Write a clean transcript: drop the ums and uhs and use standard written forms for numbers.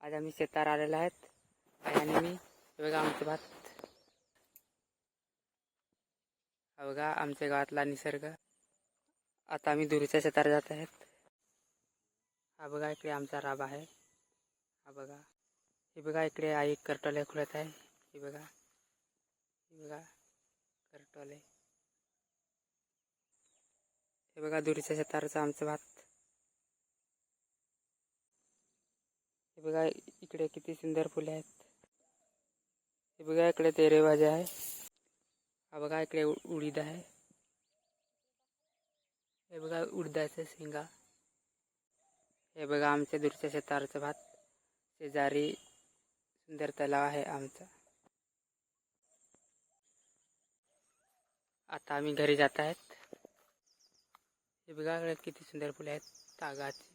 आज आम्ही शेतावर आलेलो आहेत. आणि मी बघा आमचं भात. हा बघा आमच्या गावातला निसर्ग. आता आम्ही दूरच्या शेतावर जात आहेत. हा बघा इकडे आमचा राब आहे. हा बघा हे बघा इकडे आई करटोले खुलत आहे. हे बघा करटोले. हे बघा दूरच्या शेतावरचं आमचं भात. हे बघा इकडे किती सुंदर फुले आहेत. हे बघा इकडे तेरे भाज्या आहे. हा बघा इकडे उडीद आहे. हे बघा उडदाचे शेंगा. हे बघा आमच्या दूरच्या शेतावरचं भात. शेजारी सुंदर तलाव आहे आमचा. आता आम्ही घरी जात आहेत. हे बघा किती सुंदर फुले आहेत तागाची.